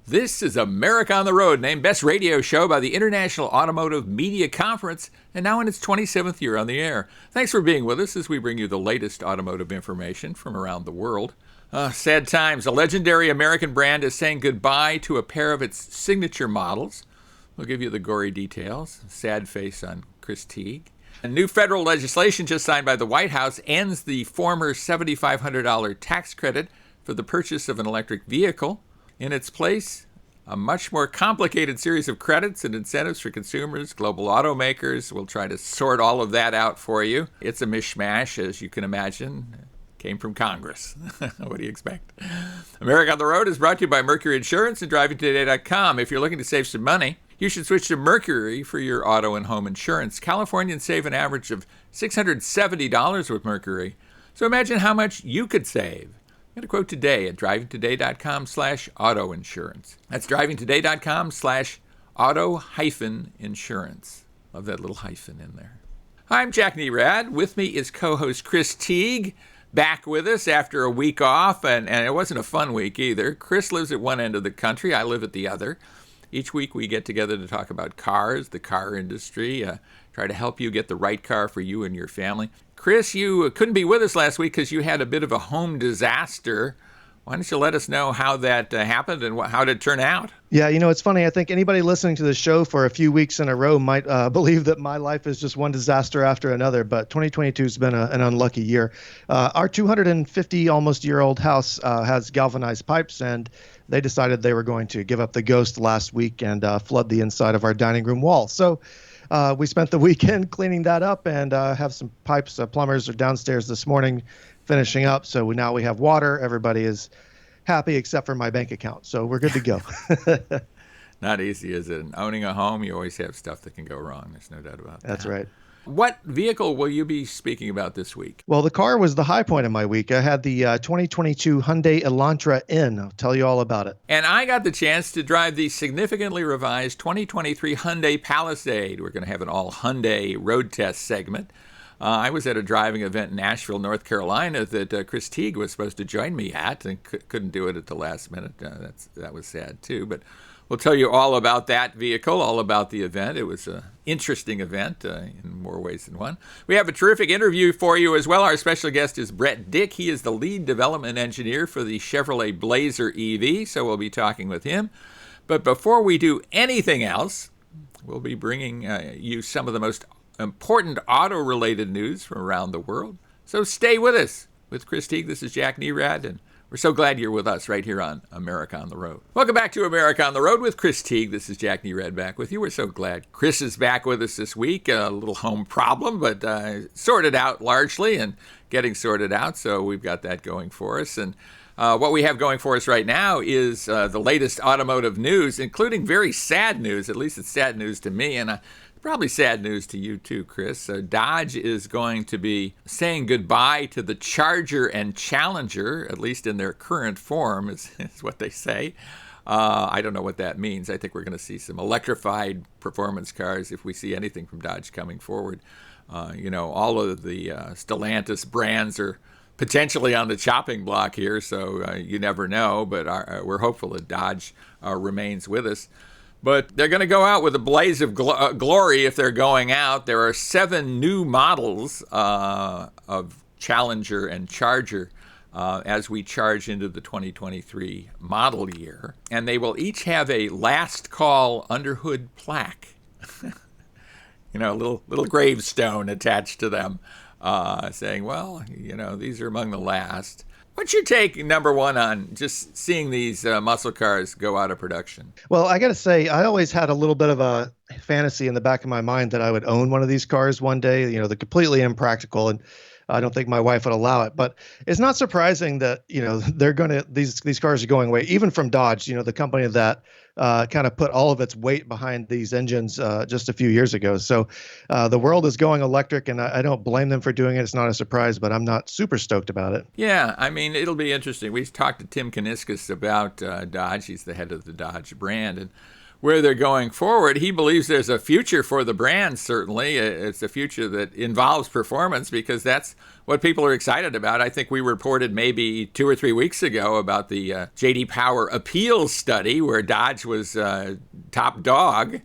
This is America on the Road, named Best Radio Show by the International Automotive Media Conference, and now in its 27th year on the air. Thanks for being with us as we bring you the latest automotive information from around the world. Sad times. A legendary American brand is saying goodbye to a pair of its signature models. We'll give you the gory details. Sad face on Chris Teague. A new federal legislation just signed by the White House ends the former $7,500 tax credit for the purchase of an electric vehicle. In its place, a much more complicated series of credits and incentives for consumers, global automakers. We'll try to sort all of that out for you. It's a mishmash, as you can imagine. Came from Congress. What do you expect? America on the Road is brought to you by Mercury Insurance and DrivingToday.com. If you're looking to save some money, you should switch to Mercury for your auto and home insurance. Californians save an average of $670 with Mercury. So imagine how much you could save. Get a quote today at drivingtoday.com/auto insurance. That's drivingtoday.com/auto-insurance. Love that little hyphen in there. I'm Jack Nerad. With me is co-host Chris Teague, back with us after a week off, and it wasn't a fun week either. Chris lives at one end of the country. I live at the other. Each week we get together to talk about cars, the car industry, try to help you get the right car for you and your family. Chris, you couldn't be with us last week because you had a bit of a home disaster. Why don't you let us know how that happened and how did it turn out? Yeah, it's funny. I think anybody listening to the show for a few weeks in a row might believe that my life is just one disaster after another, but 2022 has been an unlucky year. Our 250 almost year-old house has galvanized pipes, and they decided they were going to give up the ghost last week and flood the inside of our dining room wall. So we spent the weekend cleaning that up and have some pipes. Plumbers are downstairs this morning finishing up. So now we have water. Everybody is happy except for my bank account. So we're good to go. Not easy, is it? And owning a home, you always have stuff that can go wrong. There's no doubt about that. That's right. What vehicle will you be speaking about this week? Well, the car was the high point of my week. I had the 2022 Hyundai Elantra in. I'll tell you all about it. And I got the chance to drive the significantly revised 2023 Hyundai Palisade. We're going to have an all Hyundai road test segment. I was at a driving event in Nashville, North Carolina that Chris Teague was supposed to join me at and couldn't do it at the last minute. That was sad, too. But we'll tell you all about that vehicle, all about the event. It was an interesting event in more ways than one. We have a terrific interview for you as well. Our special guest is Brett Dick. He is the lead development engineer for the Chevrolet Blazer EV, so we'll be talking with him. But before we do anything else, we'll be bringing you some of the most important auto-related news from around the world. So stay with us. With Chris Teague, this is Jack Nerad, and we're so glad you're with us right here on America on the Road. Welcome back to America on the Road with Chris Teague. This is Jack Nerad back with you. We're so glad Chris is back with us this week. A little home problem, but sorted out largely and getting sorted out. So we've got that going for us. And what we have going for us right now is the latest automotive news, including very sad news. At least it's sad news to me. And probably sad news to you too, Chris. Dodge is going to be saying goodbye to the Charger and Challenger, at least in their current form, is what they say. I don't know what that means. I think we're going to see some electrified performance cars if we see anything from Dodge coming forward. All of the Stellantis brands are potentially on the chopping block here, so you never know, but we're hopeful that Dodge remains with us. But they're going to go out with a blaze of glory if they're going out. There are 7 new models of Challenger and Charger as we charge into the 2023 model year. And they will each have a last call underhood plaque. A little gravestone attached to them saying, well, these are among the last. What's your take, number one, on just seeing these muscle cars go out of production? Well, I got to say, I always had a little bit of a fantasy in the back of my mind that I would own one of these cars one day. They're completely impractical, and I don't think my wife would allow it. But it's not surprising that, they're going to, these cars are going away, even from Dodge, the company that kind of put all of its weight behind these engines just a few years ago. So the world is going electric, and I don't blame them for doing it. It's not a surprise, but I'm not super stoked about it. Yeah, it'll be interesting. We talked to Tim Kuniskis about Dodge. He's the head of the Dodge brand, and where they're going forward. He believes there's a future for the brand, certainly. It's a future that involves performance because that's what people are excited about. I think we reported maybe 2 or 3 weeks ago about the J.D. Power Appeals study where Dodge was top dog.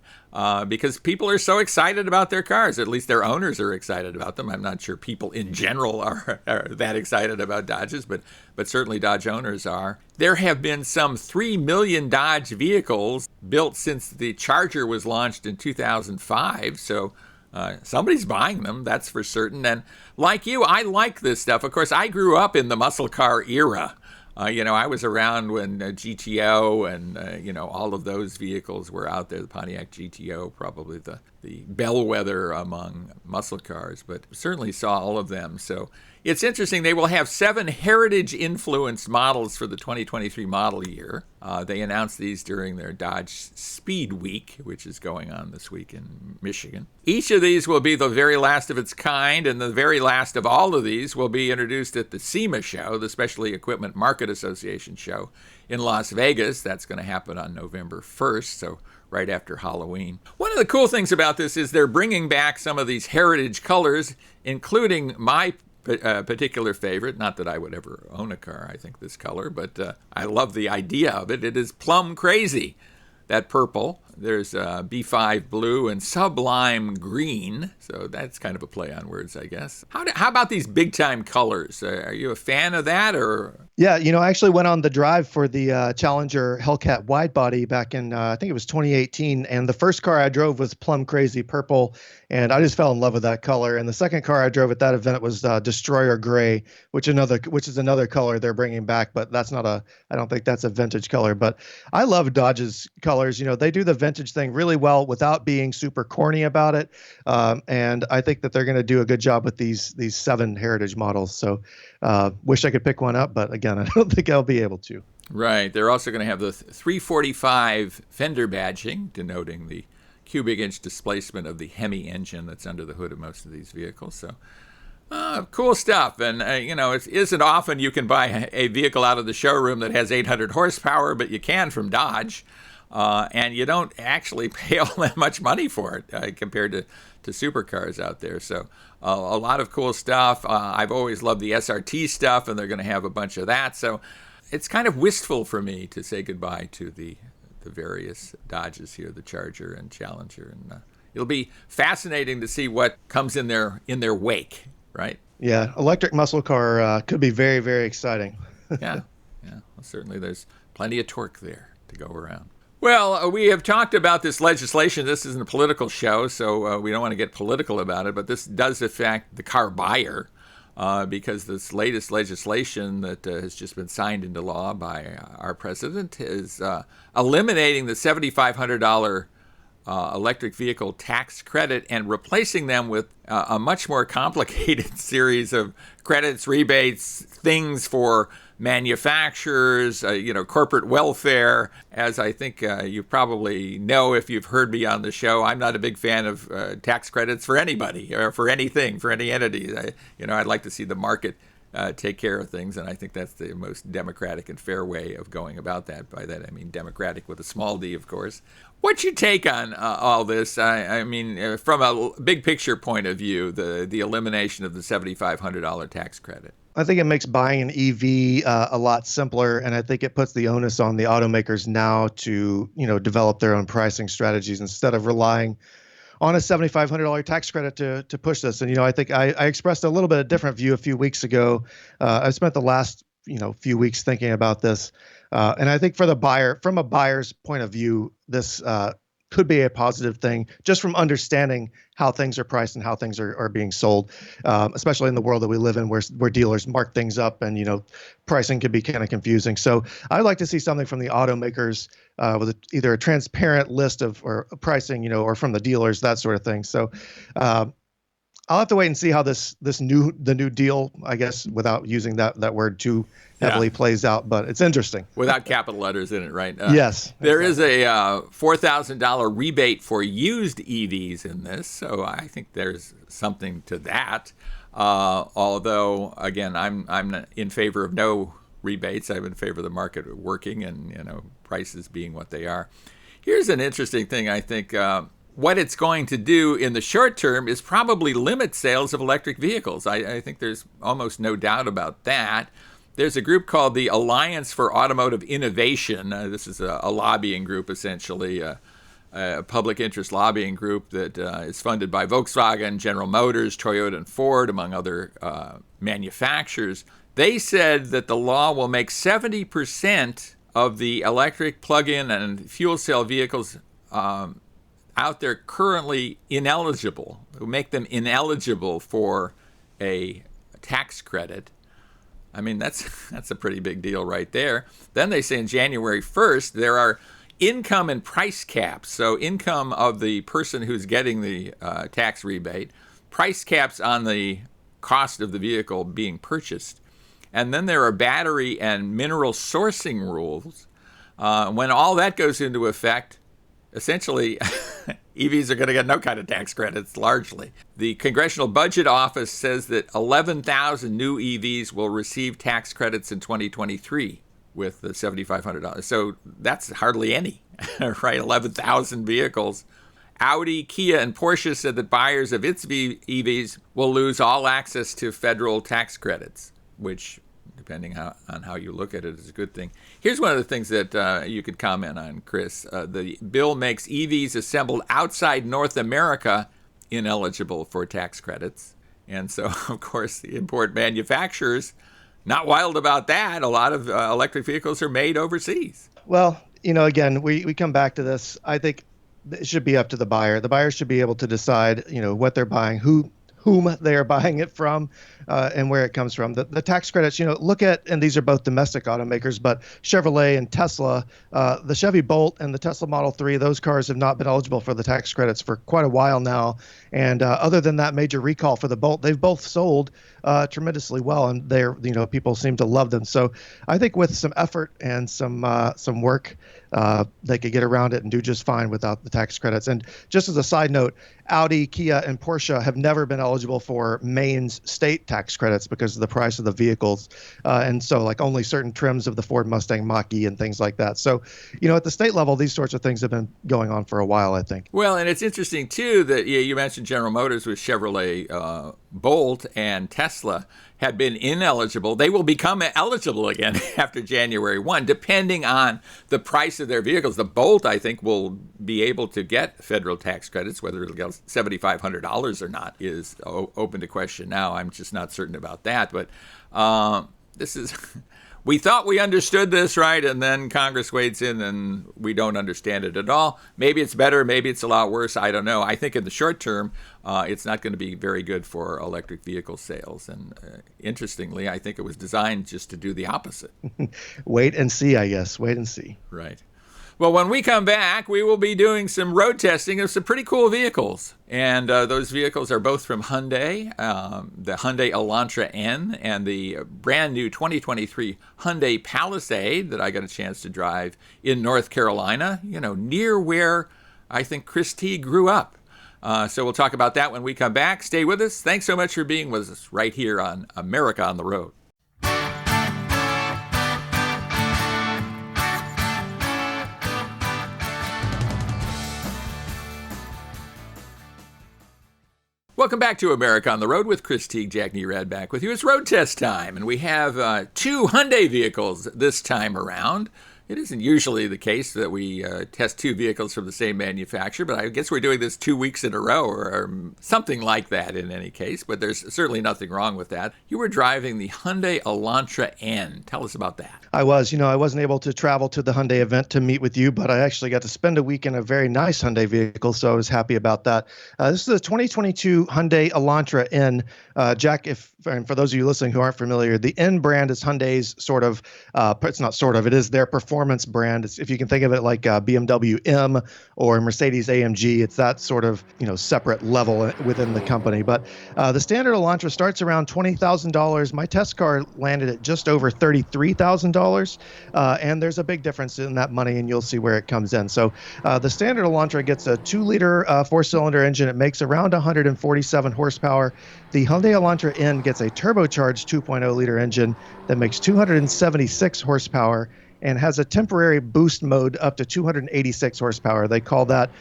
Because people are so excited about their cars. At least their owners are excited about them. I'm not sure people in general are that excited about Dodges, but certainly Dodge owners are. There have been some 3 million Dodge vehicles built since the Charger was launched in 2005, so somebody's buying them, that's for certain. And like you, I like this stuff. Of course, I grew up in the muscle car era. I was around when GTO and, all of those vehicles were out there. The Pontiac GTO, probably the bellwether among muscle cars, but certainly saw all of them. So it's interesting. They will have 7 heritage-influenced models for the 2023 model year. They announced these during their Dodge Speed Week, which is going on this week in Michigan. Each of these will be the very last of its kind, and the very last of all of these will be introduced at the SEMA show, the Specialty Equipment Market Association show in Las Vegas. That's going to happen on November 1st, so right after Halloween. One of the cool things about this is they're bringing back some of these heritage colors, including my particular favorite. Not that I would ever own a car, I think, this color, but I love the idea of it. It is plum crazy, that purple. There's B5 blue and sublime green, so that's kind of a play on words, I guess. How about these big-time colors? Are you a fan of that, or? Yeah, I actually went on the drive for the Challenger Hellcat widebody back in, I think it was 2018, and the first car I drove was plum crazy purple, and I just fell in love with that color. And the second car I drove at that event was Destroyer Gray, which is another color they're bringing back, but I don't think that's a vintage color. But I love Dodge's colors. They do the vintage thing really well without being super corny about it, and I think that they're going to do a good job with these 7 heritage models. So wish I could pick one up, but again, I don't think I'll be able to. Right. They're also going to have the 345 fender badging, denoting the cubic inch displacement of the Hemi engine that's under the hood of most of these vehicles. So cool stuff. And, it isn't often you can buy a vehicle out of the showroom that has 800 horsepower, but you can from Dodge. And you don't actually pay all that much money for it compared to supercars out there. So a lot of cool stuff. I've always loved the SRT stuff, and they're going to have a bunch of that. So it's kind of wistful for me to say goodbye to the various Dodges here, the Charger and Challenger. And it'll be fascinating to see what comes in their wake, right? Yeah, electric muscle car could be very, very exciting. Yeah. Well, certainly there's plenty of torque there to go around. Well, we have talked about this legislation. This isn't a political show, so we don't want to get political about it, but this does affect the car buyer because this latest legislation that has just been signed into law by our president is eliminating the $7,500 electric vehicle tax credit and replacing them with a much more complicated series of credits, rebates, things for manufacturers, corporate welfare. As I think you probably know if you've heard me on the show, I'm not a big fan of tax credits for anybody or for anything, for any entity. I'd like to see the market take care of things, and I think that's the most democratic and fair way of going about that. By that I mean democratic with a small d, of course. What's your take on all this? I mean, from a big picture point of view, the elimination of the $7,500 tax credit. I think it makes buying an EV a lot simpler, and I think it puts the onus on the automakers now to, develop their own pricing strategies instead of relying on a $7,500 tax credit to push this. And, I think I expressed a little bit of different view a few weeks ago. I spent the last, few weeks thinking about this. And I think for the buyer, from a buyer's point of view, this could be a positive thing just from understanding how things are priced and how things are being sold, especially in the world that we live in where dealers mark things up and, pricing can be kind of confusing. So I'd like to see something from the automakers with either a transparent list of or pricing, or from the dealers, that sort of thing. So I'll have to wait and see how the new deal, I guess, without using that word too heavily, plays out. But it's interesting. Without capital letters in it, right? Yes. There is a $4,000 rebate for used EVs in this, so I think there's something to that. Although, again, I'm in favor of no rebates. I'm in favor of the market working and prices being what they are. Here's an interesting thing, I think. What it's going to do in the short term is probably limit sales of electric vehicles. I think there's almost no doubt about that. There's a group called the Alliance for Automotive Innovation. This is a lobbying group, essentially, a public interest lobbying group that is funded by Volkswagen, General Motors, Toyota, and Ford, among other manufacturers. They said that the law will make 70% of the electric plug-in and fuel cell vehicles out there currently ineligible, will make them ineligible for a tax credit. I mean, that's a pretty big deal right there. Then they say in January 1st, there are income and price caps. So income of the person who's getting the tax rebate, price caps on the cost of the vehicle being purchased. And then there are battery and mineral sourcing rules. When all that goes into effect, essentially, EVs are going to get no kind of tax credits, largely. The Congressional Budget Office says that 11,000 new EVs will receive tax credits in 2023 with the $7,500. So that's hardly any, right? 11,000 vehicles. Audi, Kia, and Porsche said that buyers of its EVs will lose all access to federal tax credits, which, depending on how you look at it, is a good thing. Here's one of the things that you could comment on, Chris. The bill makes EVs assembled outside North America ineligible for tax credits. And so, of course, the import manufacturers, not wild about that. A lot of electric vehicles are made overseas. Well, again, we come back to this. I think it should be up to the buyer. The buyer should be able to decide, what they're buying, whom they are buying it from, and where it comes from. The tax credits, look at, and these are both domestic automakers, but Chevrolet and Tesla, the Chevy Bolt and the Tesla Model 3, those cars have not been eligible for the tax credits for quite a while now. And other than that major recall for the Bolt, they've both sold tremendously well, and they're, people seem to love them. So I think with some effort and some work, they could get around it and do just fine without the tax credits. And just as a side note, Audi, Kia, and Porsche have never been eligible for Maine's state tax credits because of the price of the vehicles. And so like only certain trims of the Ford Mustang Mach-E and things like that. So, at the state level, these sorts of things have been going on for a while, I think. Well, and it's interesting, too, that you mentioned General Motors with Chevrolet Bolt and Tesla have been ineligible. They will become eligible again after January 1, depending on the price of their vehicles. The Bolt, I think, will be able to get federal tax credits. Whether it'll get $7,500 or not is open to question now. I'm just not certain about that. But this is... We thought we understood this, right? And then Congress wades in and we don't understand it at all. Maybe it's better. Maybe it's a lot worse. I don't know. I think in the short term, it's not going to be very good for electric vehicle sales. And interestingly, I think it was designed just to do the opposite. Wait and see, I guess. Wait and see. Right. Well, when we come back, we will be doing some road testing of some pretty cool vehicles. And those vehicles are both from Hyundai, the Hyundai Elantra N and the brand new 2023 Hyundai Palisade that I got a chance to drive in North Carolina, near where I think Chris T grew up. So we'll talk about that when we come back. Stay with us. Thanks so much for being with us right here on America on the Road. Welcome back to America on the Road with Chris Teague, Jack Nerad back with you. It's road test time, and we have two Hyundai vehicles this time around. It isn't usually the case that we test two vehicles from the same manufacturer, but I guess we're doing this 2 weeks in a row or something like that in any case, but there's certainly nothing wrong with that. You were driving the Hyundai Elantra N. Tell us about that. I was. I wasn't able to travel to the Hyundai event to meet with you, but I actually got to spend a week in a very nice Hyundai vehicle, so I was happy about that. This is a 2022 Hyundai Elantra N. Jack, and for those of you listening who aren't familiar, the N brand is Hyundai's sort of, it's not sort of, it is their performance brand. It's, if you can think of it like BMW M or Mercedes AMG, it's that sort of, separate level within the company. But the standard Elantra starts around $20,000. My test car landed at just over $33,000. And there's a big difference in that money, and you'll see where it comes in. So the standard Elantra gets a 2-liter 4-cylinder engine. It makes around 147 horsepower. The Hyundai Elantra N gets a turbocharged 2.0-liter engine that makes 276 horsepower and has a temporary boost mode up to 286 horsepower. They call that,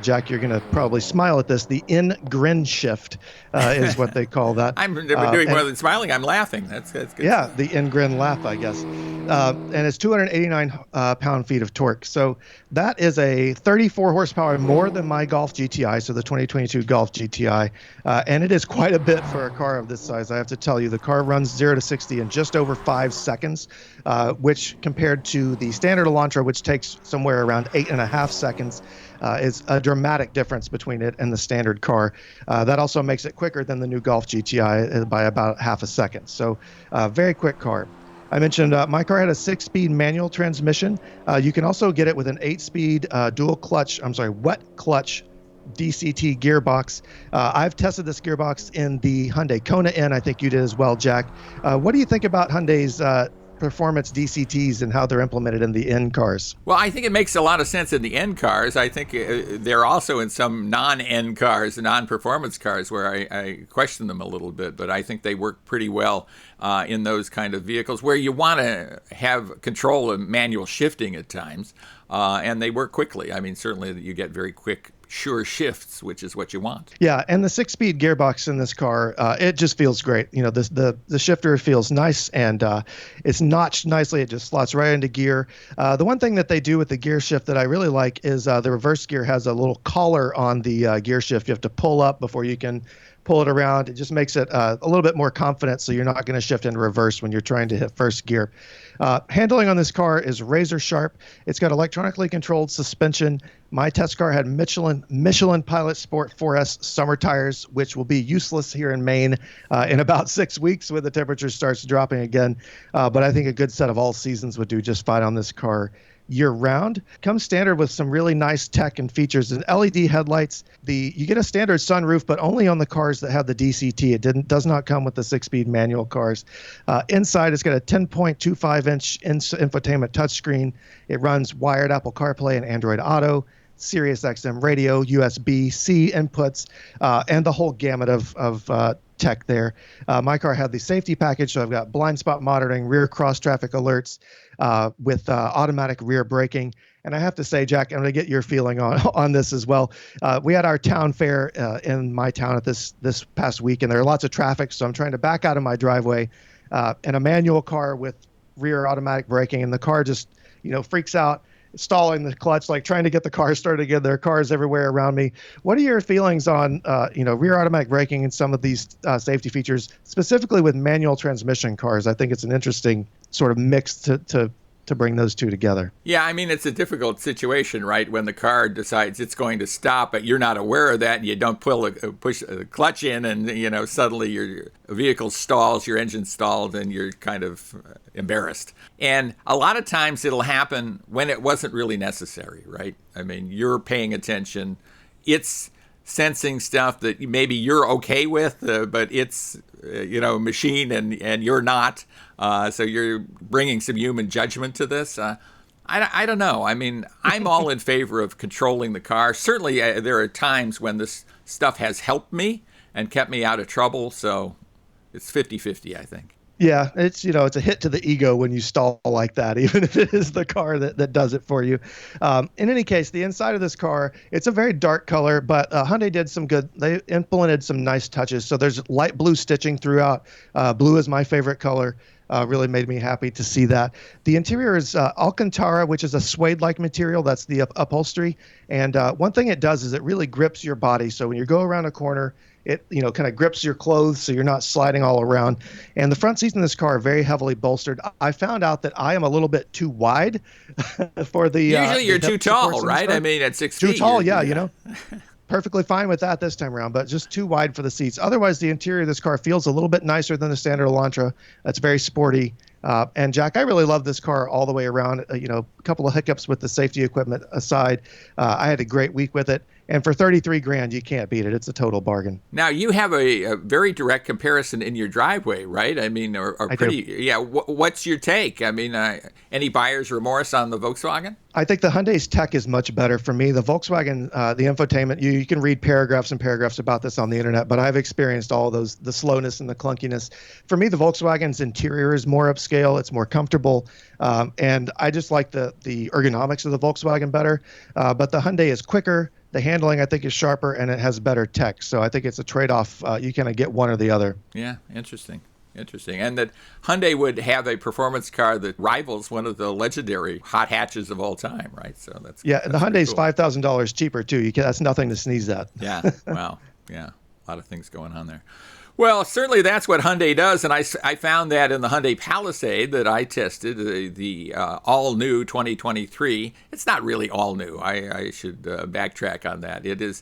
Jack, you're going to probably smile at this, the in-grin shift is what they call that. I'm doing more than smiling. I'm laughing. That's good. Yeah, the in-grin laugh, I guess. And it's 289 pound-feet of torque. So that is a 34 horsepower more than my Golf GTI, so the 2022 Golf GTI. And it is quite a bit for a car of this size. I have to tell you, the car runs 0 to 60 in just over 5 seconds, which compared to the standard Elantra, which takes somewhere around 8.5 seconds, is a dramatic difference between it and the standard car. That also makes it quicker than the new Golf GTI by about half a second. So very quick car. I mentioned my car had a 6-speed manual transmission. You can also get it with an 8-speed wet clutch DCT gearbox. I've tested this gearbox in the Hyundai Kona N. I think you did as well, Jack. What do you think about Hyundai's performance DCTs and how they're implemented in the N cars? Well, I think it makes a lot of sense in the N cars. I think they're also in some non-N cars, non-performance cars, where I question them a little bit, but I think they work pretty well in those kind of vehicles where you want to have control of manual shifting at times, and they work quickly. I mean, certainly you get very quick, sure shifts, which is what you want. Yeah, and the 6-speed gearbox in this car, it just feels great. You know, the shifter feels nice, and it's notched nicely. It just slots right into gear. The one thing that they do with the gear shift that I really like is the reverse gear has a little collar on the gear shift. You have to pull up before you can pull it around. It just makes it a little bit more confident, so you're not going to shift into reverse when you're trying to hit first gear. Handling on this car is razor sharp. It's got electronically controlled suspension. My test car had Michelin Pilot Sport 4S summer tires, which will be useless here in Maine in about 6 weeks when the temperature starts dropping again. But I think a good set of all seasons would do just fine on this car year round. Comes standard with some really nice tech and features and LED headlights. You get a standard sunroof, but only on the cars that have the DCT. It does not come with the 6-speed manual cars. Inside, it's got a 10.25-inch infotainment touchscreen. It runs wired Apple CarPlay and Android Auto, Sirius XM radio, USB-C inputs, and the whole gamut of tech there. My car had the safety package, so I've got blind spot monitoring, rear cross traffic alerts with automatic rear braking. And I have to say, Jack, I'm going to get your feeling on this as well. We had our town fair in my town at this past week, and there are lots of traffic, so I'm trying to back out of my driveway in a manual car with rear automatic braking, and the car just freaks out, stalling the clutch, like trying to get the car started again. There are cars everywhere around me. What are your feelings on, rear automatic braking and some of these safety features, specifically with manual transmission cars? I think it's an interesting sort of mix to bring those two together. Yeah, I mean, it's a difficult situation, right? When the car decides it's going to stop, but you're not aware of that, and you don't push the clutch in, and suddenly your vehicle stalls, your engine stalled, and you're kind of embarrassed. And a lot of times it'll happen when it wasn't really necessary, right? I mean, you're paying attention. It's sensing stuff that maybe you're okay with, but it's machine and you're not. So you're bringing some human judgment to this. I don't know. I mean, I'm all in favor of controlling the car. Certainly, there are times when this stuff has helped me and kept me out of trouble. So it's 50-50, I think. Yeah, it's it's a hit to the ego when you stall like that, even if it is the car that does it for you. In any case, the inside of this car, it's a very dark color, but Hyundai did some good. They implemented some nice touches. So there's light blue stitching throughout. Blue is my favorite color. Really made me happy to see that. The interior is Alcantara, which is a suede-like material. That's the upholstery. And one thing it does is it really grips your body. So when you go around a corner, it kind of grips your clothes so you're not sliding all around. And the front seats in this car are very heavily bolstered. I found out that I am a little bit too wide for the. Usually you're too tall, right? I mean, at 6 feet. Too tall, yeah. Perfectly fine with that this time around, but just too wide for the seats. Otherwise, the interior of this car feels a little bit nicer than the standard Elantra. It's very sporty. And Jack, I really love this car all the way around. A couple of hiccups with the safety equipment aside. I had a great week with it. And for 33 grand, you can't beat it. It's a total bargain. Now, you have a very direct comparison in your driveway, right? I mean, or I pretty, do. yeah. What's your take? I mean, any buyer's remorse on the Volkswagen? I think the Hyundai's tech is much better for me. The Volkswagen, the infotainment, you can read paragraphs and paragraphs about this on the internet, but I've experienced all those, the slowness and the clunkiness. For me, the Volkswagen's interior is more upscale. It's more comfortable. And I just like the ergonomics of the Volkswagen better. But the Hyundai is quicker. The handling, I think, is sharper, and it has better tech. So I think it's a trade-off. You kind of get one or the other. Yeah, interesting. Interesting. And that Hyundai would have a performance car that rivals one of the legendary hot hatches of all time, right? So that's the Hyundai's cool. $5,000 cheaper too. That's nothing to sneeze at. Yeah. Wow. Yeah. A lot of things going on there. Well, certainly that's what Hyundai does, and I found that in the Hyundai Palisade that I tested, the all-new 2023. It's not really all new. I should backtrack on that. It is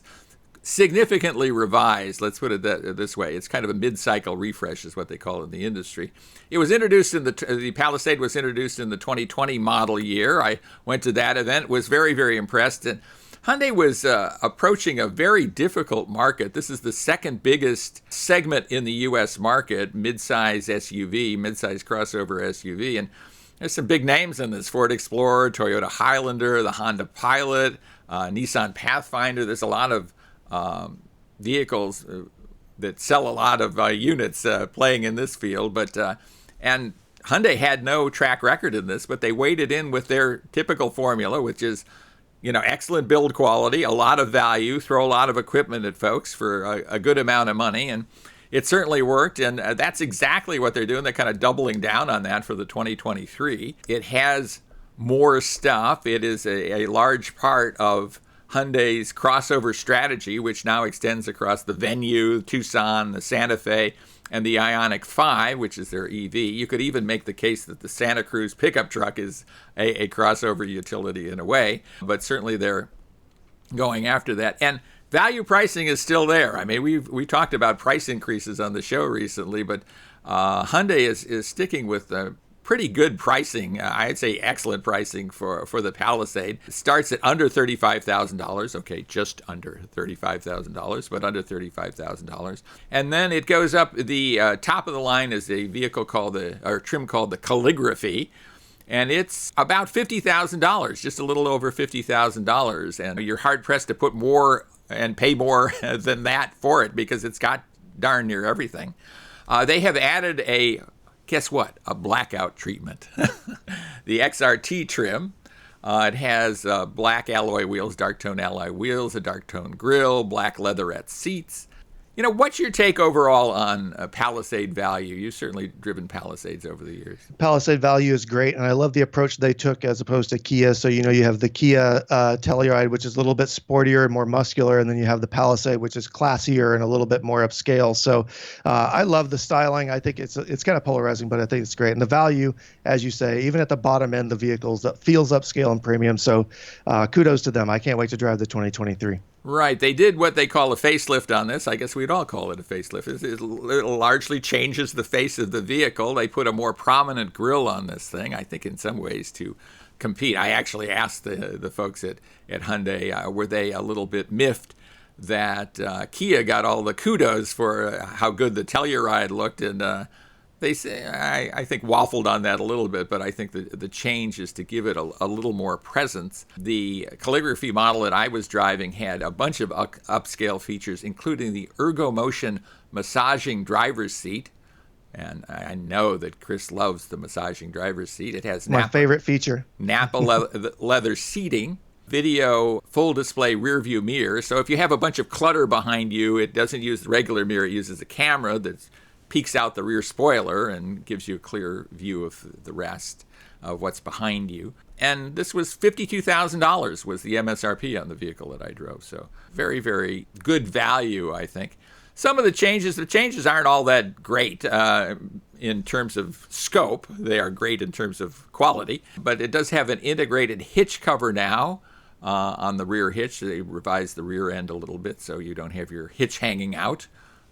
significantly revised. Let's put it this way. It's kind of a mid-cycle refresh is what they call it in the industry. It was introduced in the Palisade was introduced in the 2020 model year. I went to that event, was very, very impressed. And Hyundai was approaching a very difficult market. This is the second biggest segment in the U.S. market, mid-size SUV, mid-size crossover SUV. And there's some big names in this: Ford Explorer, Toyota Highlander, the Honda Pilot, Nissan Pathfinder. There's a lot of vehicles that sell a lot of units playing in this field, and Hyundai had no track record in this, but they waded in with their typical formula, which is, excellent build quality, a lot of value, throw a lot of equipment at folks for a good amount of money, and it certainly worked, and that's exactly what they're doing. They're kind of doubling down on that for the 2023. It has more stuff. It is a large part of Hyundai's crossover strategy, which now extends across the Venue, Tucson, the Santa Fe, and the Ioniq 5, which is their EV. You could even make the case that the Santa Cruz pickup truck is a crossover utility in a way, but certainly they're going after that. And value pricing is still there. I mean, we talked about price increases on the show recently, but Hyundai is sticking with pretty good pricing. I'd say excellent pricing for the Palisade. It starts at under $35,000. Okay, just under $35,000, but under $35,000. And then it goes up. The top of the line is a vehicle trim called the Calligraphy. And it's about $50,000, just a little over $50,000. And you're hard pressed to put more and pay more than that for it, because it's got darn near everything. They have added guess what? A blackout treatment. The XRT trim. It has black alloy wheels, dark tone alloy wheels, a dark tone grille, black leatherette seats. What's your take overall on Palisade value? You've certainly driven Palisades over the years. Palisade value is great, and I love the approach they took as opposed to Kia. So, you have the Kia Telluride, which is a little bit sportier and more muscular, and then you have the Palisade, which is classier and a little bit more upscale. So I love the styling. I think it's kind of polarizing, but I think it's great. And the value, as you say, even at the bottom end, the vehicles, that feels upscale and premium. So kudos to them. I can't wait to drive the 2023. Right. They did what they call a facelift on this. I guess we'd all call it a facelift. It largely changes the face of the vehicle. They put a more prominent grille on this thing, I think in some ways to compete. I actually asked the folks at Hyundai, were they a little bit miffed that Kia got all the kudos for how good the Telluride looked, and they say, I think, waffled on that a little bit, but I think the change is to give it a little more presence. The Calligraphy model that I was driving had a bunch of upscale features, including the ErgoMotion massaging driver's seat. And I know that Chris loves the massaging driver's seat. It has my favorite feature. Napa leather seating, video full display rear view mirror. So if you have a bunch of clutter behind you, it doesn't use the regular mirror. It uses a camera that's peeks out the rear spoiler and gives you a clear view of the rest of what's behind you. And this was $52,000 was the MSRP on the vehicle that I drove. So very, very good value, I think. Some of the changes aren't all that great in terms of scope. They are great in terms of quality. But it does have an integrated hitch cover now on the rear hitch. They revised the rear end a little bit so you don't have your hitch hanging out,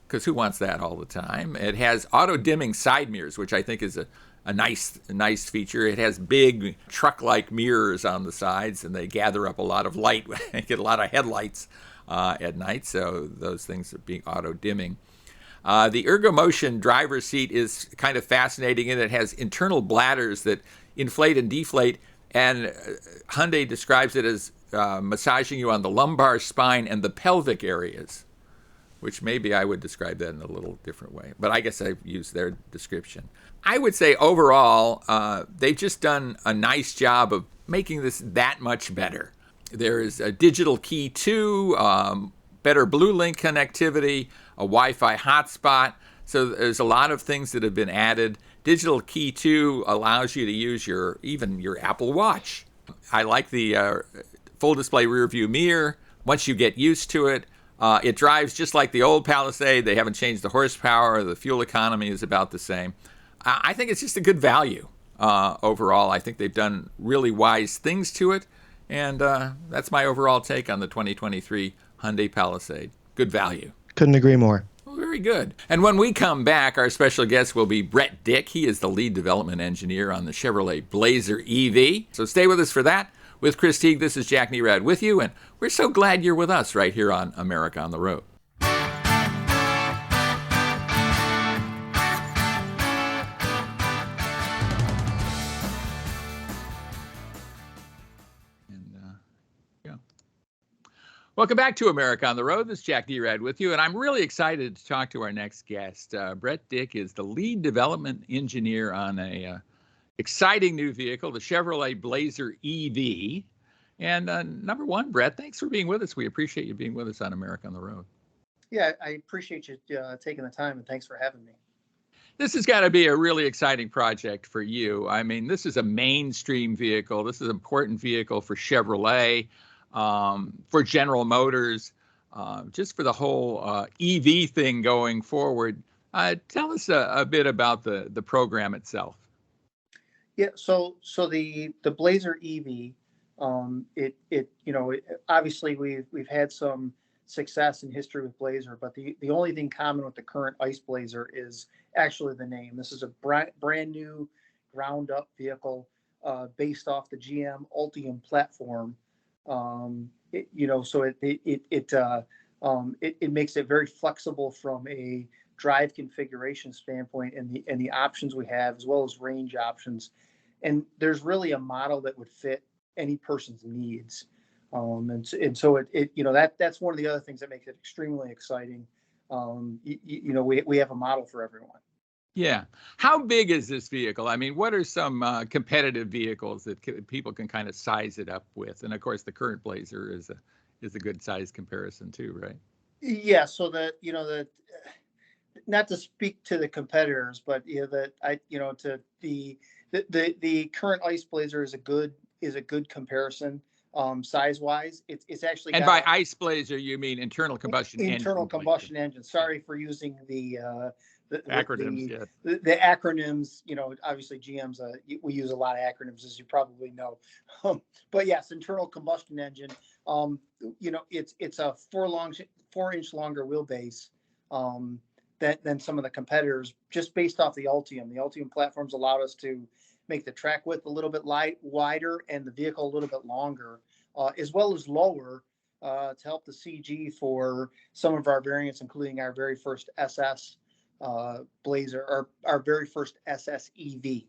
because who wants that all the time? It has auto-dimming side mirrors, which I think is a nice feature. It has big truck-like mirrors on the sides, and they gather up a lot of light. Get a lot of headlights at night, so those things are being auto-dimming. The ErgoMotion driver's seat is kind of fascinating, and it has internal bladders that inflate and deflate, and Hyundai describes it as massaging you on the lumbar spine and the pelvic areas, which maybe I would describe that in a little different way. But I guess I've used their description. I would say overall, they've just done a nice job of making this that much better. There is a digital key 2, better Blue Link connectivity, a Wi-Fi hotspot. So there's a lot of things that have been added. Digital key 2 allows you to use even your Apple Watch. I like the full display rear view mirror. Once you get used to it, it drives just like the old Palisade. They haven't changed the horsepower. The fuel economy is about the same. I think it's just a good value overall. I think they've done really wise things to it. And that's my overall take on the 2023 Hyundai Palisade. Good value. Couldn't agree more. Well, very good. And when we come back, our special guest will be Brett Dick. He is the lead development engineer on the Chevrolet Blazer EV. So stay with us for that. With Chris Teague, this is Jack Nerad with you, and we're so glad you're with us right here on America on the Road. Welcome back to America on the Road. This is Jack Nerad with you, and I'm really excited to talk to our next guest. Brett Dick is the lead development engineer on a exciting new vehicle, the Chevrolet Blazer EV. And number one, Brett, thanks for being with us. We appreciate you being with us on America on the Road. Yeah, I appreciate you taking the time, and thanks for having me. This has got to be a really exciting project for you. I mean, this is a mainstream vehicle. This is an important vehicle for Chevrolet. For General Motors, just for the whole EV thing going forward. Tell us a bit about the program itself. Yeah, so the Blazer EV, obviously we've had some success in history with Blazer, but the only thing common with the current ICE Blazer is actually the name. This is a brand new ground up vehicle based off the GM Ultium platform. It makes it very flexible from a drive configuration standpoint and the options we have, as well as range options. And there's really a model that would fit any person's needs. So that's one of the other things that makes it extremely exciting. We have a model for everyone. Yeah. How big is this vehicle? I mean, what are some competitive vehicles that people can kind of size it up with? And of course, the current Blazer is a good size comparison too, right? Yeah. So not to speak to the competitors, but the current ICE Blazer is a good comparison. Size wise, it's actually. And by ICE Blazer, you mean internal combustion engine? Internal combustion engine. Sorry for using the acronyms. The acronyms. Obviously GM's we use a lot of acronyms, as you probably know. But yes, internal combustion engine. It's a 4-inch longer wheelbase than some of the competitors, just based off the Ultium. The Ultium platforms allowed us to make the track width a little bit wider and the vehicle a little bit longer, as well as lower, to help the CG for some of our variants, including our very first SS Blazer, or our very first SS EV.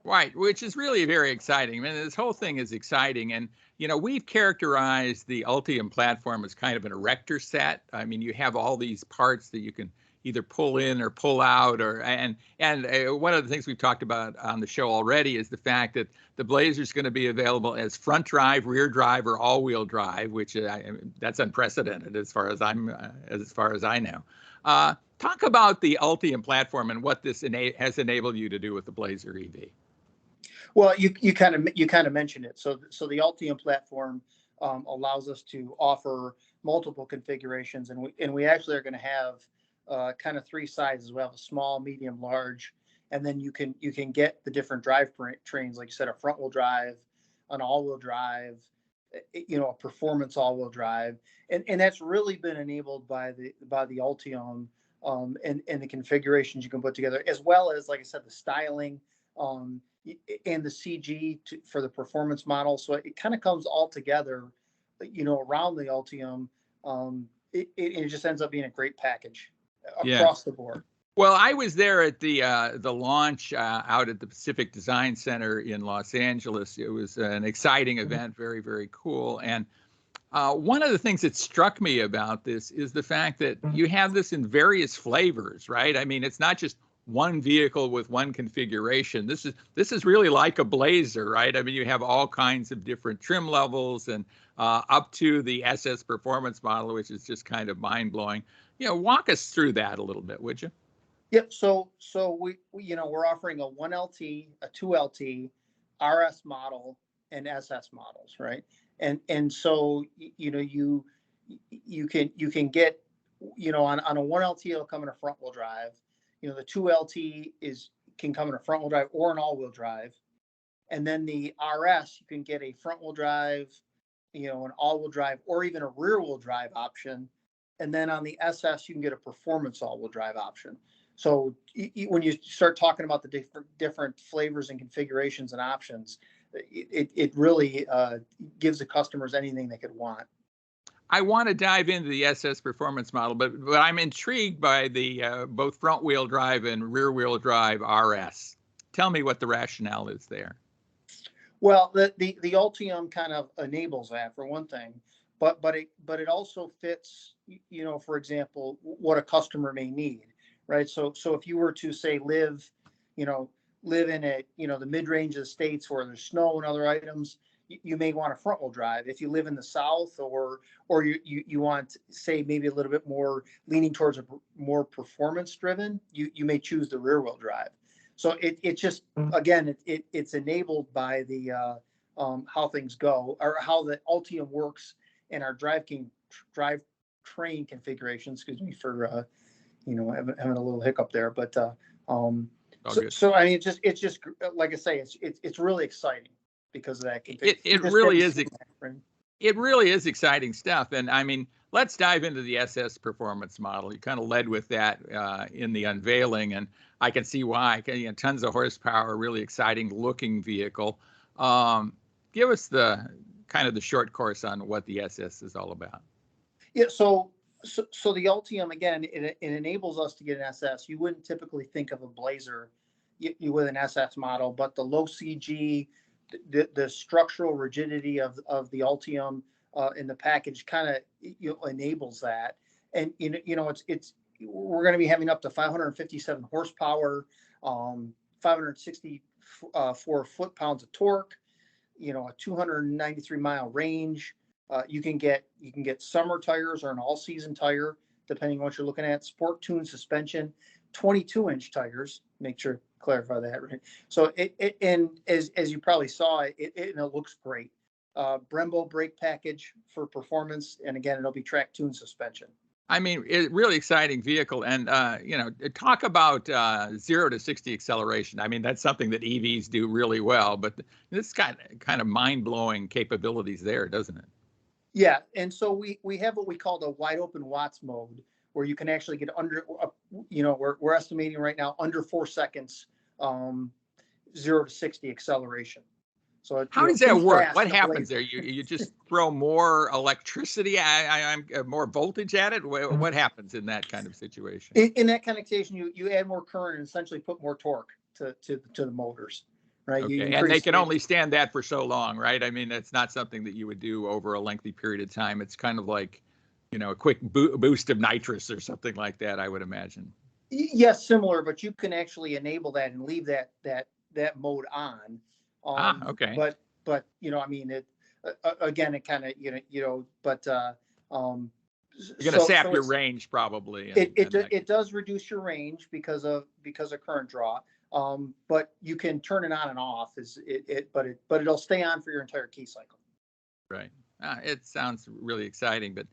Right, which is really very exciting. I mean, this whole thing is exciting. And, we've characterized the Ultium platform as kind of an erector set. I mean, you have all these parts that you can either pull in or pull out, and one of the things we've talked about on the show already is the fact that the Blazer is going to be available as front drive, rear drive, or all-wheel drive, which that's unprecedented as far as I know. Talk about the Ultium platform and what this has enabled you to do with the Blazer EV. Well, you kind of mentioned it. So the Ultium platform allows us to offer multiple configurations, and we actually are going to have kind of 3 sizes. We have a small, medium, large, and then you can get the different drivetrains, like you said, a front wheel drive, an all wheel drive, a performance all wheel drive, and that's really been enabled by the Ultium, and the configurations you can put together, as well as, like I said, the styling and the CG for the performance model. So it kind of comes all together, around the Ultium. It just ends up being a great package Yeah. across the board. Well, I was there at the launch out at the Pacific Design Center in Los Angeles. It was an exciting event, very, very cool. And one of the things that struck me about this is the fact that you have this in various flavors, right? I mean, it's not just one vehicle with one configuration. This is really like a Blazer, right? I mean, you have all kinds of different trim levels and up to the SS Performance model, which is just kind of mind-blowing. Walk us through that a little bit, would you? Yep. So we're offering a 1LT, a 2LT, RS model, and SS models, right? And so you can get on a 1LT, it'll come in a front wheel drive. The 2LT can come in a front wheel drive or an all wheel drive, and then the RS you can get a front wheel drive, an all wheel drive, or even a rear wheel drive option. And then on the SS you can get a performance all wheel drive option. So when you start talking about the different flavors and configurations and options, it really gives the customers anything they could want. I want to dive into the SS Performance model, but I'm intrigued by the both front wheel drive and rear wheel drive RS. Tell me what the rationale is there. Well, the Ultium kind of enables that for one thing, but it also fits, for example, what a customer may need. Right. So if you were to say live in the mid-range of the states where there's snow and other items, you may want a front wheel drive. If you live in the South or you want, say, maybe a little bit more leaning towards a more performance driven, you may choose the rear wheel drive. So it just, again, it's enabled by the how things go, or how the Ultium works in our drivetrain configuration. Excuse me for having a little hiccup there, but so I mean, it's just like I say, it's really exciting because of that. It really is. It really is exciting stuff. And I mean, let's dive into the SS Performance model. You kind of led with that in the unveiling, and I can see why. Tons of horsepower, really exciting looking vehicle. Give us the kind of the short course on what the SS is all about. Yeah, so the Ultium, again, it enables us to get an SS. You wouldn't typically think of a Blazer with an SS model, but the low CG, the structural rigidity of the Ultium in the package kind of enables that. And it's we're going to be having up to 557 horsepower, 564 foot-pounds of torque, a 293-mile range. You can get summer tires or an all-season tire, depending on what you're looking at. Sport tune suspension, 22-inch tires. Make sure to clarify that, right? So and as you probably saw, it looks great. Brembo brake package for performance, and again, it'll be track tune suspension. I mean, really exciting vehicle, and talk about 0 to 60 acceleration. I mean, that's something that EVs do really well, but this got kind of mind-blowing capabilities there, doesn't it? Yeah, and so we have what we call the wide open Watts mode, where you can actually get under, we're estimating right now under 4 seconds, 0 to 60 acceleration. So how does that work? What happens there? You just throw more electricity, I'm more voltage at it. What happens in that kind of situation? In that kind of situation, you add more current and essentially put more torque to the motors. Right. Okay. And they can only stand that for so long, right? I mean, it's not something that you would do over a lengthy period of time. It's kind of like, a quick boost of nitrous or something like that, I would imagine. Yes, similar, but you can actually enable that and leave that mode on. Okay. But I mean, it again, it kind of but you're going to sap your range probably. It does reduce your range because of current draw. But you can turn it on and off. But it'll stay on for your entire key cycle. Right. It sounds really exciting. But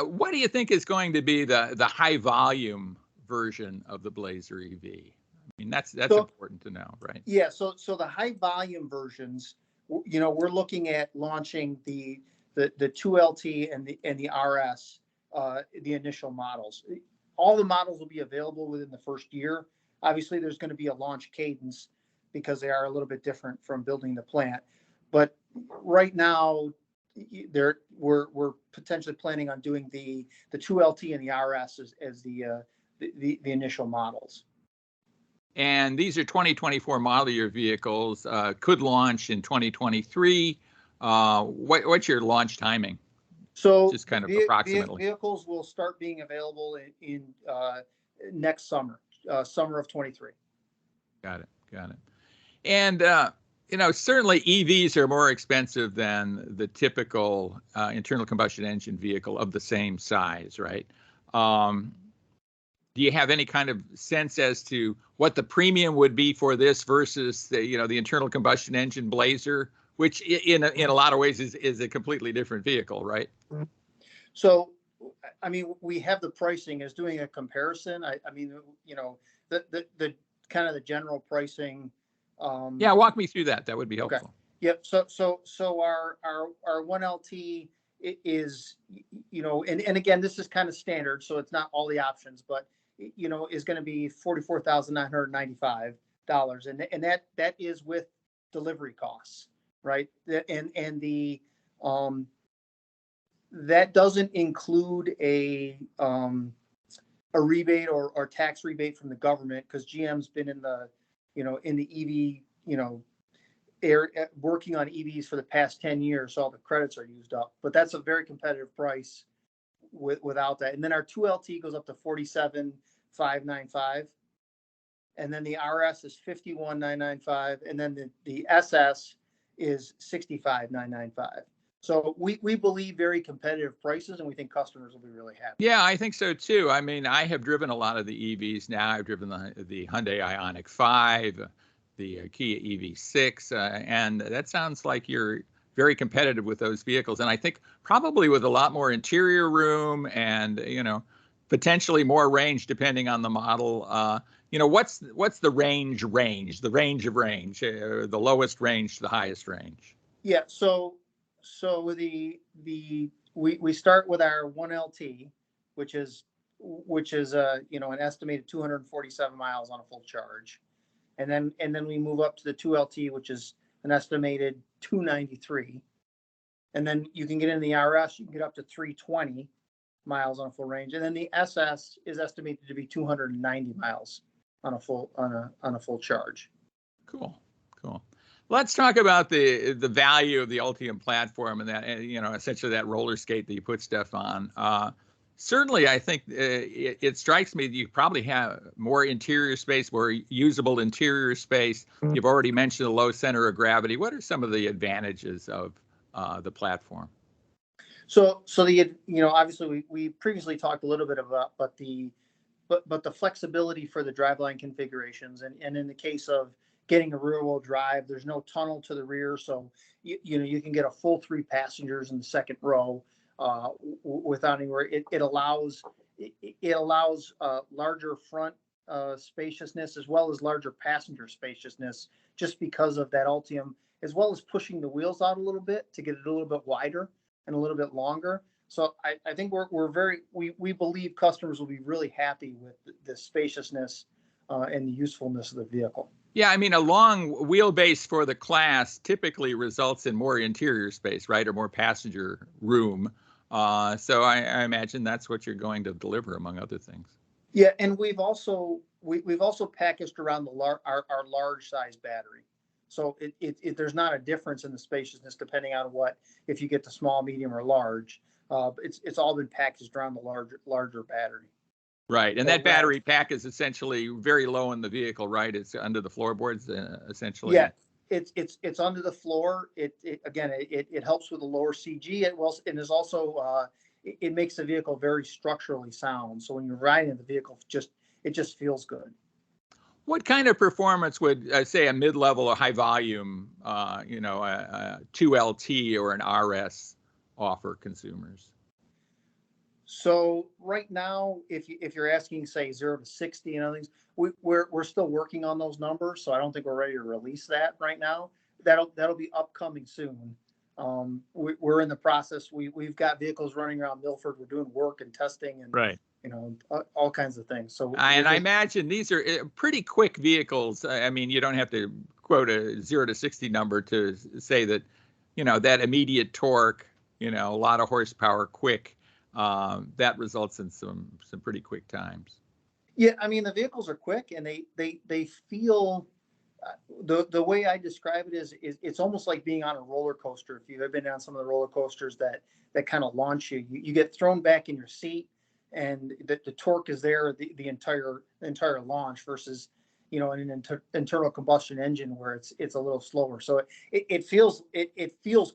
what do you think is going to be the high volume version of the Blazer EV? I mean, that's important to know, right? Yeah. So the high volume versions, we're looking at launching the 2LT and the RS, the initial models. All the models will be available within the first year. Obviously, there's going to be a launch cadence because they are a little bit different from building the plant. But right now, we're potentially planning on doing the 2LT and the RS as the initial models. And these are 2024 model year vehicles, could launch in 2023. What's your launch timing? So just kind of approximately. Vehicles will start being available in next summer, summer of 23. Got it. And certainly EVs are more expensive than the typical internal combustion engine vehicle of the same size, right? Do you have any kind of sense as to what the premium would be for this versus the internal combustion engine Blazer, which in a lot of ways is a completely different vehicle, right? So, I mean, we have the pricing as doing a comparison. I mean, the kind of the general pricing. Yeah, walk me through that. That would be helpful. Okay. Yep. So our 1LT is, and again, this is kind of standard, so it's not all the options, but is going to be $44,995, and that is with delivery costs, right? And the that doesn't include a rebate or tax rebate from the government, because GM's been in the EV, working on EVs for the past 10 years, so all the credits are used up. But that's a very competitive price without that. And then our 2LT goes up to $47,595, and then the RS is $51,995, and then the SS is $65,995. So we believe very competitive prices, and we think customers will be really happy. Yeah, I think so too. I mean, I have driven a lot of the EVs now. I've driven the Hyundai Ioniq 5, the Kia EV6, and that sounds like you're very competitive with those vehicles. And I think probably with a lot more interior room and potentially more range depending on the model. What's the range of range, the lowest range to the highest range? Yeah, so we start with our 1LT, which is an estimated 247 miles on a full charge, and then we move up to the 2LT, which is an estimated 293, and then you can get in the RS, you can get up to 320 miles on a full range, and then the SS is estimated to be 290 miles on a full charge. Cool. Let's talk about the value of the Ultium platform and that, essentially that roller skate that you put stuff on. Certainly, I think it strikes me that you probably have more interior space, more usable interior space. You've already mentioned the low center of gravity. What are some of the advantages of the platform? So the obviously we previously talked a little bit about, but the flexibility for the driveline configurations, and in the case of getting a rear wheel drive, there's no tunnel to the rear, so you can get a full 3 passengers in the second row without anywhere. It allows larger front spaciousness as well as larger passenger spaciousness, just because of that Ultium, as well as pushing the wheels out a little bit to get it a little bit wider and a little bit longer. So I think we believe customers will be really happy with the spaciousness and the usefulness of the vehicle. Yeah, I mean, a long wheelbase for the class typically results in more interior space, right, or more passenger room. So I imagine that's what you're going to deliver, among other things. Yeah, and we've also packaged around our large size battery, so there's not a difference in the spaciousness depending on if you get the small, medium, or large. It's all been packaged around the larger battery. Right, and that battery pack is essentially very low in the vehicle, right? It's under the floorboards, essentially. Yeah, it's under the floor. It helps with the lower CG. And is also it makes the vehicle very structurally sound. So when you're riding in the vehicle, it just feels good. What kind of performance would say a mid-level or high volume, a 2LT or an RS offer consumers? So right now, if you're asking, say, 0 to 60 and other things, we're still working on those numbers. So I don't think we're ready to release that right now. That'll be upcoming soon. We're in the process. We've got vehicles running around Milford. We're doing work and testing and right. All kinds of things. So I imagine these are pretty quick vehicles. I mean, you don't have to quote a 0 to 60 number to say that, that immediate torque, a lot of horsepower, quick, that results in some pretty quick times. Yeah, I mean the vehicles are quick and they feel the way I describe it is it's almost like being on a roller coaster. If you've ever been on some of the roller coasters that kind of launch you get thrown back in your seat, and the torque is there the entire launch versus in an internal combustion engine where it's a little slower. So it feels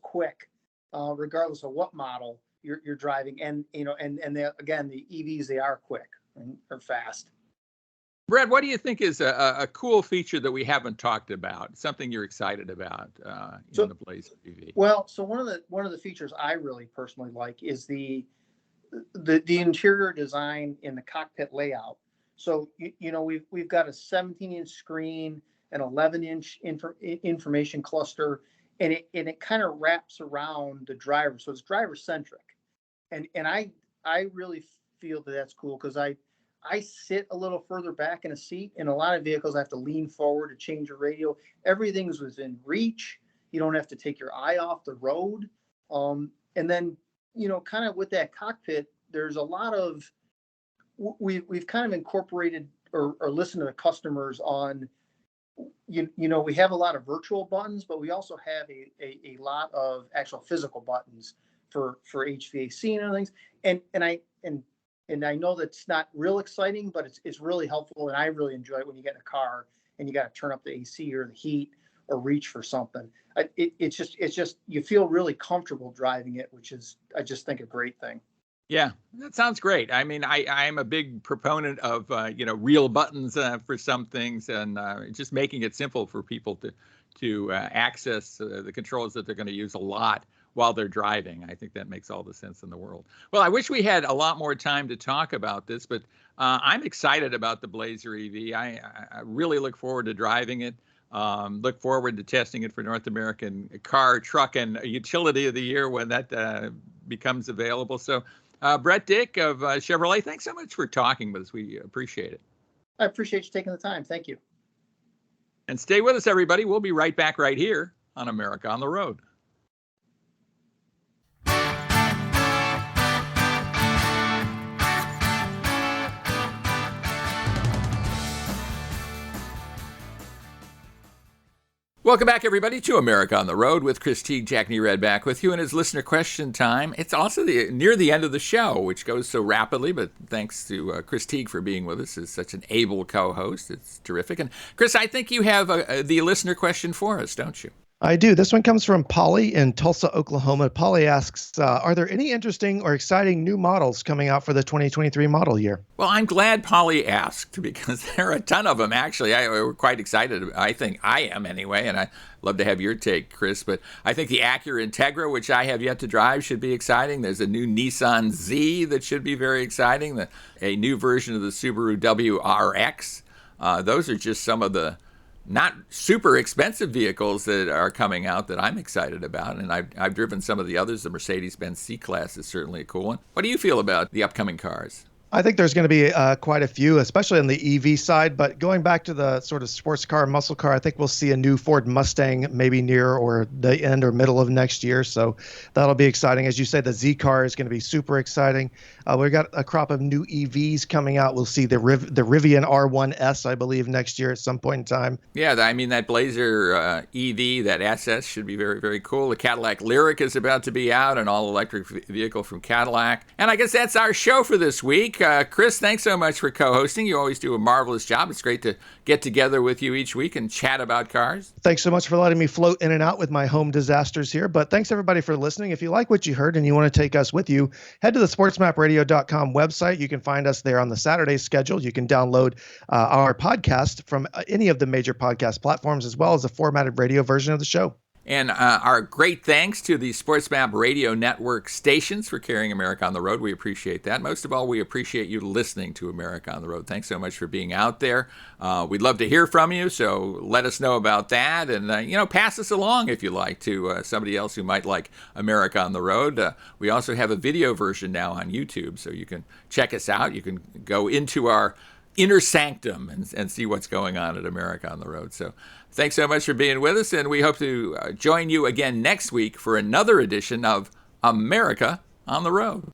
quick, regardless of what model you're driving, and again the EVs, they are quick and are fast. Brad, what do you think is a cool feature that we haven't talked about? Something you're excited about in the Blazer EV? Well, so one of the features I really personally like is the interior design in the cockpit layout. So we've got a 17-inch screen, an 11-inch information cluster, and it kind of wraps around the driver, so it's driver centric, and I really feel that's cool because I sit a little further back in a seat. In a lot of vehicles, I have to lean forward to change the radio. Everything's within reach. You don't have to take your eye off the road. And then, kind of with that cockpit, there's a lot of, we've kind of incorporated or listened to the customers on, we have a lot of virtual buttons, but we also have a lot of actual physical buttons for HVAC and other things. And I know that's not real exciting, but it's really helpful, and I really enjoy it when you get in a car and you got to turn up the AC or the heat or reach for something. It's just you feel really comfortable driving it, which is, I just think, a great thing. Yeah, that sounds great. I mean, I am a big proponent of real buttons for some things, and just making it simple for people to access the controls that they're going to use a lot while they're driving. I think that makes all the sense in the world. Well, I wish we had a lot more time to talk about this, but I'm excited about the Blazer EV. I really look forward to driving it. Look forward to testing it for North American Car, Truck, and Utility of the Year when that becomes available. So, Brett Dick of Chevrolet, thanks so much for talking with us. We appreciate it. I appreciate you taking the time. Thank you. And stay with us, everybody. We'll be right back right here on America on the Road. Welcome back, everybody, to America on the Road with Chris Teague. Jack Nerad back with you, and it's listener question time. It's also near the end of the show, which goes so rapidly, but thanks to Chris Teague for being with us as such an able co-host. It's terrific. And Chris, I think you have the listener question for us, don't you? I do. This one comes from Polly in Tulsa, Oklahoma. Polly asks, are there any interesting or exciting new models coming out for the 2023 model year? Well, I'm glad Polly asked, because there are a ton of them, actually. We're quite excited. I think I am anyway, and I'd love to have your take, Chris. But I think the Acura Integra, which I have yet to drive, should be exciting. There's a new Nissan Z that should be very exciting. A new version of the Subaru WRX. Those are just some of the not super expensive vehicles that are coming out that I'm excited about. And I've driven some of the others. The Mercedes-Benz C-Class is certainly a cool one. What do you feel about the upcoming cars? I think there's going to be quite a few, especially on the EV side. But going back to the sort of sports car, muscle car, I think we'll see a new Ford Mustang maybe near or the end or middle of next year. So that'll be exciting. As you say, the Z car is going to be super exciting. We've got a crop of new EVs coming out. We'll see the Rivian R1S, I believe, next year at some point in time. Yeah, I mean, that Blazer EV, that SS, should be very, very cool. The Cadillac Lyriq is about to be out, an all-electric vehicle from Cadillac. And I guess that's our show for this week. Chris, thanks so much for co-hosting. You always do a marvelous job. It's great to get together with you each week and chat about cars. Thanks so much for letting me float in and out with my home disasters here. But thanks, everybody, for listening. If you like what you heard and you want to take us with you, head to the sportsmapradio.com website. You can find us there on the Saturday schedule. You can download our podcast from any of the major podcast platforms, as well as a formatted radio version of the show. And our great thanks to the SportsMap Radio Network stations for carrying America on the Road. We appreciate that. Most of all, we appreciate you listening to America on the Road. Thanks so much for being out there. We'd love to hear from you, so let us know about that. And, pass us along, if you like, to somebody else who might like America on the Road. We also have a video version now on YouTube, so you can check us out. You can go into our inner sanctum and see what's going on at America on the Road. So thanks so much for being with us, and we hope to join you again next week for another edition of America on the Road.